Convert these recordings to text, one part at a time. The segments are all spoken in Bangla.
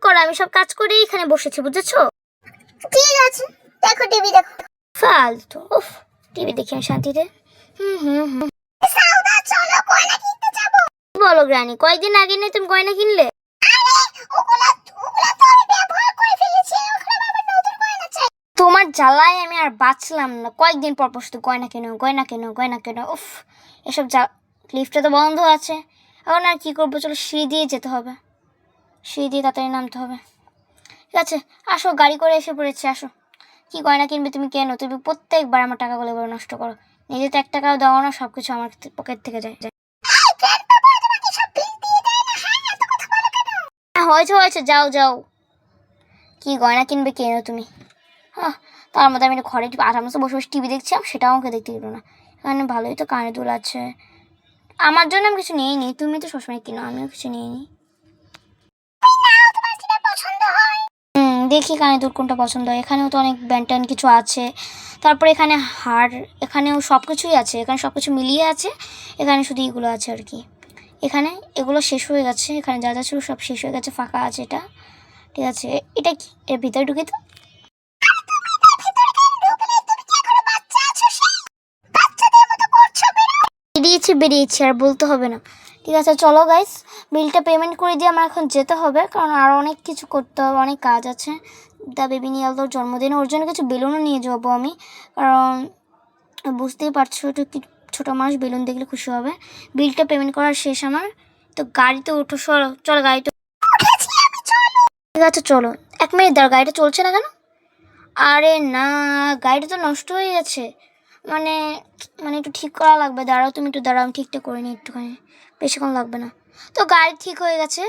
করো, আমি সব কাজ করে এখানে বসেছি, বুঝেছো? ঠিক আছে, দেখো টিভি দেখো। ফালতু, উফ, টিভি দেখি আমি শান্তিতে। সাউদা চলো গয়না কিনতে যাবো। বলো গ্রানি, কয়েকদিন আগে নেই তুমি গয়না কিনলে? আরে ওগুলা ওগুলা তো আমি ব্যবহার করে ফেলেছি, এখন আবার নতুন গয়না চাই। তোমার জ্বালায় আমি আর বাঁচলাম না, কয়েকদিন পর পর শুধু গয়না কেনো গয়না কেনো গয়না কেনো, উফ এসব লিফটটা তো বন্ধ আছে, এখন আর কি করবো, চলো সিঁড়ি দিয়ে যেতে হবে, সিঁড়ি দিয়ে তাড়াতাড়ি নামতে হবে। ঠিক আছে আসো, গাড়ি করে এসে পড়েছি, আসো। কি গয়না কিনবে তুমি কেনো, তুমি প্রত্যেকবার আমার টাকাগুলো এবার নষ্ট করো, নিজে তো 1 টাকাও দাও না, সব কিছু আমার পকেট থেকে যায়। হয়েছে হয়েছে, যাও যাও। কি গয়না কিনবে কেনো তুমি? হ্যাঁ, তার মধ্যে আমি ঘরে আরামসে বসে বসে টিভি দেখছিলাম, সেটাও আমাকে দেখতে দিল না। এখানে ভালোই তো কানে দুল আছে, আমার জন্য আমি কিছু নিয়ে নিই, তুমি তো সবসময় কিনো, আমিও কিছু নিয়ে নিই। দেখি কানে দুল কোনটা পছন্দ হয়, এখানেও তো অনেক ব্যান্টান কিছু আছে, তারপরে এখানে হার, এখানেও সব কিছুই আছে, এখানে সব কিছু মিলিয়ে আছে, এখানে শুধু এগুলো আছে আর কি। এখানে এগুলো শেষ হয়ে গেছে, এখানে যা যা ছিল সব শেষ হয়ে গেছে, ফাঁকা আছে এটা। ঠিক আছে, এটা কি, এর ভিতরে ঢুকে তো বেরিয়েছি বেরিয়েছি, আর বলতে হবে না। ঠিক আছে চলো গাইস, বিলটা পেমেন্ট করে দিয়ে আমার এখন যেতে হবে, কারণ আরও অনেক কিছু করতে হবে, অনেক কাজ আছে। দ্য বেবি নিয়ালদোর জন্মদিনে ওর জন্য কিছু বেলুনও নিয়ে যাবো আমি, কারণ বুঝতেই পারছো একটু ছোটো মানুষ বেলুন দেখলে খুশি হবে। বিলটা পেমেন্ট করার শেষ আমার, তো গাড়িতে ওঠো, চলো চলো গাড়িতে। ঠিক আছে চলো, 1 মিনিট দাঁড়, গাড়িটা চলছে না কেন? আরে না, গাড়িটা তো নষ্ট হয়ে গেছে, মানে মানে একটু ঠিক করা লাগবে, দাঁড়াও তুমি একটু দাঁড়াও, আমি ঠিকটা করে নিই একটুখানি, বেশিক্ষণ লাগবে না। তো গাড়ি ঠিক হয়ে গেছে,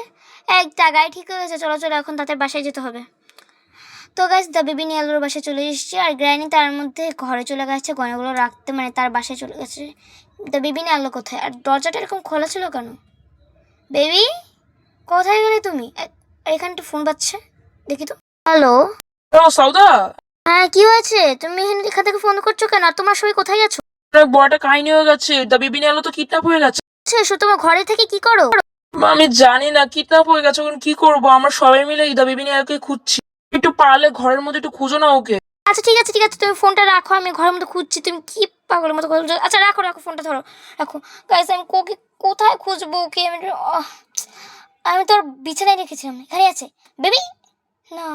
গাড়ি ঠিক হয়ে গেছে, চলো চলো এখন তাদের বাসায় যেতে হবে। তো গাইস দ্য বেবি নিয়ালোর বাসায় চলে এসেছি, আর গ্র্যানি তার মধ্যে ঘরে চলে গেছে গয়নাগুলো রাখতে, মানে তার বাসায় চলে গেছে। দ্য বেবি নিয়ালো কোথায়, আর দরজাটা এরকম খোলা ছিল কেন? বেবি কোথায় গেলে তুমি? এখানটা ফোন বাজছে, দেখি তো। হ্যালো সাউদা, হ্যাঁ কি হয়েছে, তুমি এখান থেকে ফোন করছো কেন, আর তোমার সবাই কোথায় গেছো? বড়টা কাহিনী হয়ে গেছে, দ্য বেবি নিয়ালো তো কিডন্যাপ হয়ে গেছে। এসো, তোমার ঘরে থেকে কি করো? আমি জানি না, কিডন্যাপ হয়ে গেছে, এখন কি করবো, আমরা সবাই মিলে দ্য বেবি নিয়ালোকে খুঁজছি, একটু পারলে ঘরের মধ্যে একটু খুঁজো না ওকে। আচ্ছা ঠিক আছে ঠিক আছে, তুমি ফোনটা রাখো, আমি ঘরের মধ্যে খুঁজছি, তুমি কি পাগলের মতো কথা বলছো? আচ্ছা রাখো রাখো, ফোনটা ধরো, রাখো। গাইস আমি কোথায় খুঁজবো ওকে, আমি তোর বিছানায় রেখেছিলাম, এখানে আছে। বেবি না,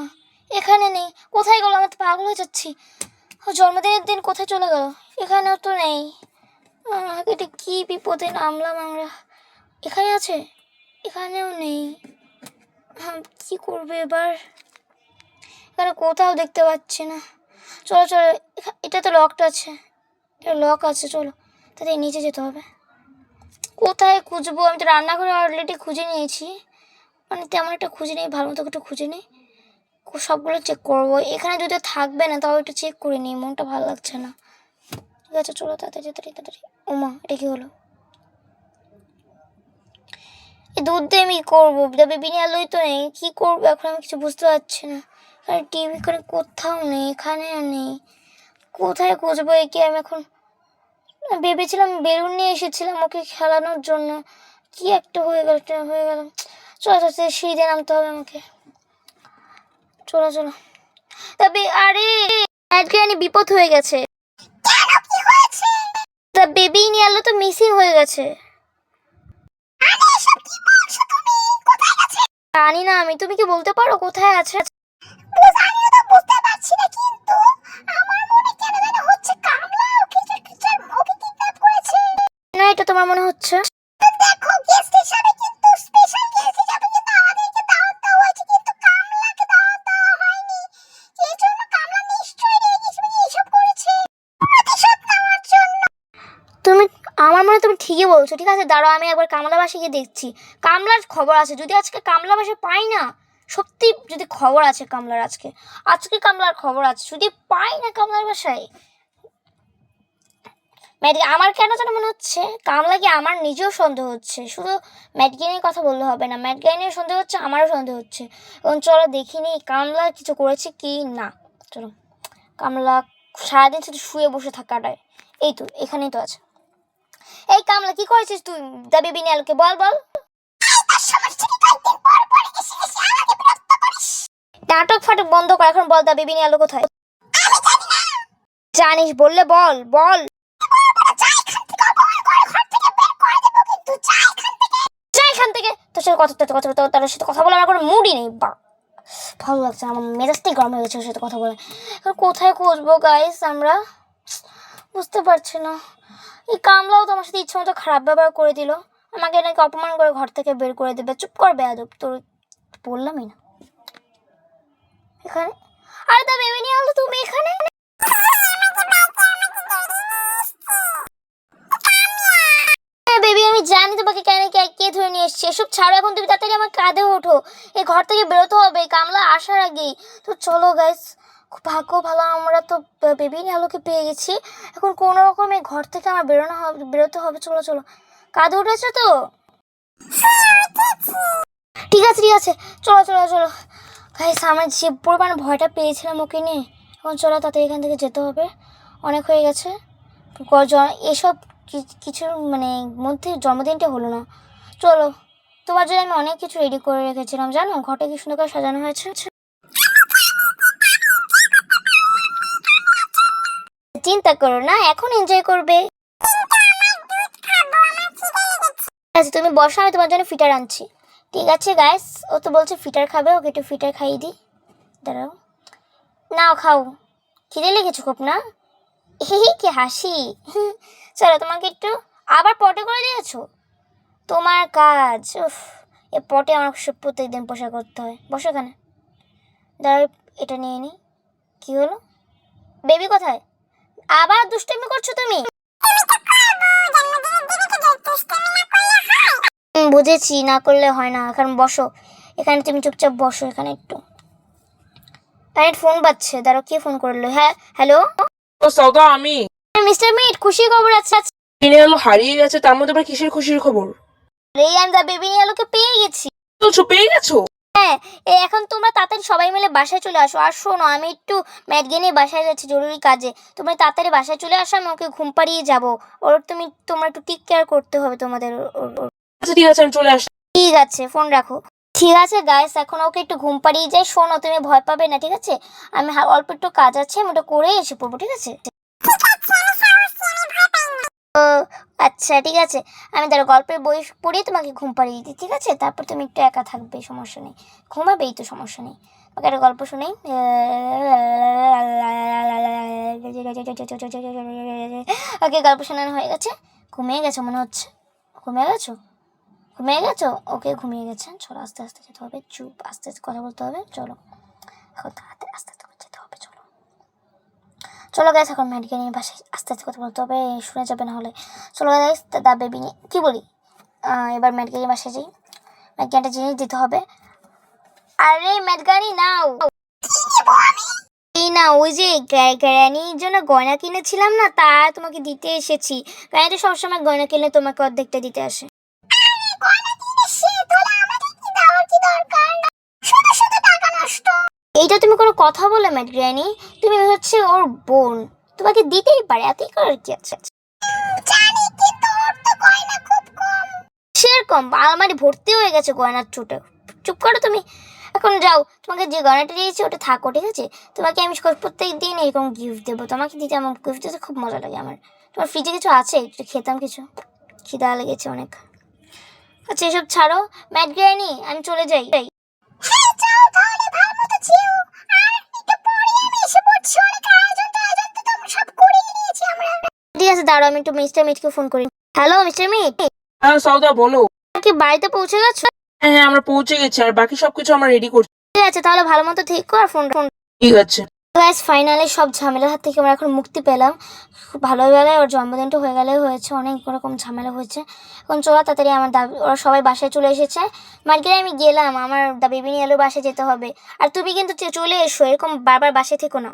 এখানে নেই, কোথায় গেলো, আমি তো পাগল হয়ে যাচ্ছি, ও জন্মদিনের দিন কোথায় চলে গেল, এখানেও তো নেই। এটা কি বিপদে নামলাম আমরা, এখানে আছে, এখানেও নেই। কি করবে এবার, এখানে কোথাও দেখতে পাচ্ছি না। চলো চলো, এটা তো লকটা আছে, এটা লক আছে, চলো তাদের নিচে যেতে হবে। কোথায় খুঁজবো, আমি তো রান্নাঘরে অলরেডি খুঁজে নিয়েছি, মানে তেমন একটা খুঁজে নেই, ভালো মতো একটু খুঁজে নিই, সবগুলো চেক করবো, এখানে যদি থাকবে না তাও একটু চেক করে নিই, মনটা ভালো লাগছে না। ঠিক আছে চলো তাড়াতাড়ি তাড়াতাড়ি তাড়াতাড়ি। ওমা এটা কি হলো, এই দুধ দিয়ে আমি কী করবো, বেবি নিয়ে আলোই তো নেই, কী করবো এখন আমি কিছু বুঝতে পারছি না। আর টিভি করে কোথাও নেই, এখানেও নেই, কোথায় খুঁজবো একে আমি এখন? ভেবেছিলাম বেলুন নিয়ে এসেছিলাম ওকে খেলানোর জন্য, কি একটা হয়ে গেল চলো চলো সিঁড়ি দিয়ে নামতে হবে আমাকে, চলো চলো। তবে আরে একটুখানি বিপদ হয়ে গেছে, তা বেবি নিয়ে আলো তো মিসিং হয়ে গেছে। জানি না আমি, তুমি কি বলতে পারো কোথায় আছে? আমিও তো বুঝতে পারছি না, কিন্তু আমার মনে কেন যেন হচ্ছে কামলা ওকে কিডন্যাপ করেছে। না এটা তোমার মনে হচ্ছে? দেখো গেস্ট হিসাবে কিন্তু স্পেশাল গেস্ট হিসাবে কিন্তু আমাদেরকে দাওয়াত দেওয়া হয়েছে, কিন্তু কামলাকে দাওয়াত দেওয়া হয়নি, এই জন্য কামলা নিশ্চয়ই রেগে গেছে, এসব করেছে প্রতিশোধ নেওয়ার জন্য। তুমি আমার মনে তুমি ঠিকই বলছো, ঠিক আছে দাঁড়াও আমি একবার কামলা বাসায় গিয়ে দেখছি, কামলার খবর আছে, যদি আজকে কামলা বাসায় পাই না, সত্যি যদি খবর আছে কামলার, আজকে কামলার খবর আছে, যদি পাই না কামলার বাসায়, আমার কেন যেন মনে হচ্ছে কামলাকে আমার নিজেও সন্দেহ হচ্ছে, শুধু ম্যাটগাইনের কথা বললে হবে না, ম্যাটগাইনের সন্দেহ হচ্ছে, আমারও সন্দেহ হচ্ছে। এবং চলো দেখিনি কামলা কিছু করেছে কি না, চলো। কামলা সারাদিন শুধু শুয়ে বসে থাকাটায়, এই তো এখানেই তো আছে। এই কামলা কি করেছিস তুই দ্য বেবি নিয়ালকে, বল বল। নাটক ফাটক বন্ধ কর, এখন বল দা বেবি নিয়ে আলো কোথায়? জানিস, বললে বল বল। যা এখান থেকে, তোর সাথে তার সাথে কথা বলে আমার কোনো মুডই নেই। বা ভালো লাগছে, আমার মেজাজটাই গরম হয়ে গেছে ওর সাথে কথা বলে। এখন কোথায় খুঁজবো গাইস আমরা, বুঝতে পারছি না। এই কামলাও তো আমার সাথে ইচ্ছে মতো খারাপ ব্যবহার করে দিল, আমাকে নাকি অপমান করে ঘর থেকে বের করে দেবে। চুপ কর বেয়াদব, তোর বললামই না। এখানে আরে তা বেবি নিয়ে আলো, তুমি এখানে? বেবি আমি জানি তোমাকে কেন কে ধরে নিয়ে এসছে, এসব ছাড়ো এখন, তুমি তাড়াতাড়ি আমার কাঁধে ওঠো, এই ঘর থেকে বেরোতে হবে কামলা আসার আগেই। তো চলো গাইস, খুব ভাগ্য ভালো, আমরা তো বেবি আলোকে পেয়ে গেছি। এখন কোনো রকমে ঘর থেকে আমার বেরোতে হবে। চলো চলো, কাঁধে উঠেছো তো? ঠিক আছে, চলো চলো চলো গাইস, আমার যে পরিমাণ ভয়টা পেয়েছিলাম ওকে নিয়ে, এখন চলো তাড়াতাড়ি এখান থেকে যেতে হবে, অনেক হয়ে গেছে। এসব কিছুর মানে মধ্যে জন্মদিনটা হলো না। চলো, তোমার জন্য আমি অনেক কিছু রেডি করে রেখেছিলাম, জানো ঘরটা কি সুন্দর করে সাজানো হয়েছে। চিন্তা করো না, এখন এনজয় করবে। আচ্ছা তুমি বসো, আমি তোমার জন্য ফিটার আনছি। ঠিক আছে গাইস, ও তো বলছে ফিটার খাবে, ওকে একটু ফিটার খাইয়ে দিই। দাঁড়াও, নাও খাও, খিদে লেগেছে খুব না? কি হাসি। চলো তোমাকে একটু, আবার পটে করে দিয়েছো, তোমার কাজ। উফ, এ পটে আমার প্রত্যেকদিন পোষা করতে হয়। বসো এখানে, দাঁড়াও এটা নিয়ে নিই। কি হলো, বেবি কোথায়? আবার দুষ্টামি করছো তুমি? বুঝেছি, না করলে হয় না। এখন বসো এখানে, তুমি চুপচাপ বসো এখানে একটু। কারেন্ট ফোন বাজছে, দাঁড়াও কে ফোন করলো? হ্যাঁ হ্যালো, ও সৌদা, আমি। মিস্টার মিট, খুশির খবর আছে। বেবি আলো হারিয়ে গেছে, তার মধ্যে আবার কিসের খুশির খবর? রে আমি দা বেবি আলোকে পেয়ে গেছি। বলছো পেয়ে গেছো? হ্যাঁ, এখন তোমরা তাড়াতাড়ি সবাই মিলে বাসায় চলে আসো। আর শোনো, আমি একটু ম্যাটকে নিয়ে বাসায় যাচ্ছি জরুরি কাজে, তোমরা তাড়াতাড়ি বাসায় চলে আসো, আমি ওকে ঘুম পাড়িয়ে যাবো। তোমরা একটু টেক কেয়ার করতে হবে তোমাদের আচ্ছা ঠিক আছে, আমি চলে আসছি। ঠিক আছে, ফোন রাখো। ঠিক আছে গাইস, এখন ওকে একটু ঘুম পাড়িয়ে যাই। শোনো, তুমি ভয় পাবে না, ঠিক আছে? আমি অল্প একটু কাজ আছে, আমি ওটা করে এসে পড়বো, ঠিক আছে? ও আচ্ছা ঠিক আছে, আমি তার গল্পের বই পড়িয়ে তোমাকে ঘুম পাড়িয়ে দিই, ঠিক আছে? তারপর তুমি একটু একা থাকবে, সমস্যা নেই, ঘুমাবেই তো, সমস্যা নেই। ওকে একটা গল্প শুনেই। ওকে গল্প শোনানো হয়ে গেছে, ঘুমিয়ে গেছো মনে হচ্ছে। ঘুমিয়ে গেছো, ওকে ঘুমিয়ে গেছে। চলো আস্তে আস্তে যেতে হবে, চুপ, আস্তে আস্তে কথা বলতে হবে। চলো এখন তাড়াতাড়ি আস্তে আস্তে করে যেতে হবে। চলো চলো গাইস, এখন ম্যাডকে নিয়ে বাসায় আস্তে আস্তে কথা বলতে হবে, শুনে যাবে না হলে। চলো গাইস, দা বেবি নিয়ে কী বলি, এবার ম্যাডকে নিয়ে বাসায় যাই। ম্যাডকে একটা জিনিস দিতে হবে। আরে ম্যাডগানি নাও, এই না, ওই যে গ্র্যানির জন্য গয়না কিনেছিলাম না, তা তোমাকে দিতে এসেছি। গ্র্যানি তো সবসময় গয়না কিনলে তোমাকে অর্ধেকটা দিতে আসে। এইটা তুমি কোনো কথা বলে ম্যাড গ্র্যানি, তুমি হচ্ছে ওর বোন, তোমাকে দিতেই পারে, এতই করার কি আছে? সেরকম আলমারি ভর্তি হয়ে গেছে গয়নার চোটে। চুপ করো তুমি, এখন যাও, তোমাকে যে গয়নাটা দিয়েছি ওটা থাকো, ঠিক আছে? তোমাকে আমি প্রত্যেক দিন এরকম গিফট দেবো, তোমাকে দিতে আমার গিফট দিতে খুব মজা লাগে আমার। তোমার ফ্রিজে কিছু আছে? একটু খেতাম কিছু, খিদা লেগেছে অনেক। আচ্ছা এসব ছাড়ো ম্যাড গ্র্যানি, আমি চলে যাই। ঠিক আছে দাঁড়াও, আমি একটু মিস্টার মিটকে ফোন করি। হ্যালো মিস্টার মিট, হ্যাঁ সৌদা বলো। কি বাড়িতে পৌঁছে গেছো? হ্যাঁ হ্যাঁ, আমরা পৌঁছে গেছি, আর বাকি সবকিছু আমরা রেডি করছি। ঠিক আছে, তাহলে ভালো মতো ঠিক কর ফোন। ঠিক আছে। গাইস ফাইনালি সব ঝামেলার হাত থেকে আমরা এখন মুক্তি পেলাম। খুব ভালো বেলায় ওর জন্মদিনটা হয়ে গেলে হয়েছে, অনেক রকম ঝামেলা হয়েছে। এখন চলো তাড়াতাড়ি, আমার ওরা সবাই বাসায় চলে এসেছে। মার্কেটে আমি গেলাম, আমার দা বেবি নিয়ে এলো, বাসায় যেতে হবে। আর তুমি কিন্তু চলে এসো, এরকম বারবার বাসায় থেকো না।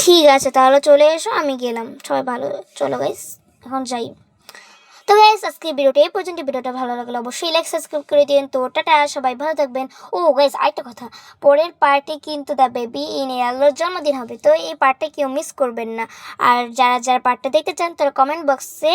ঠিক আছে তাহলে চলে এসো, আমি গেলাম, সবাই ভালো। চলো গাইস এখন যাই। তো গাইস আজকে ভিডিওটা এই পর্যন্ত। ভিডিওটা ভালো লাগলে অবশ্যই লাইক সাবস্ক্রাইব করে দিন। তো টাটা, সবাই ভালো থাকবেন। ও গাইস আরেকটা কথা, পরের পার্টে কিন্তু দ্য বেবি ইন আলোর জন্মদিন হবে, তো এই পার্টটা কেউ মিস করবেন না। আর যারা যারা পার্টটা দেখতে চান তারা কমেন্ট বক্সে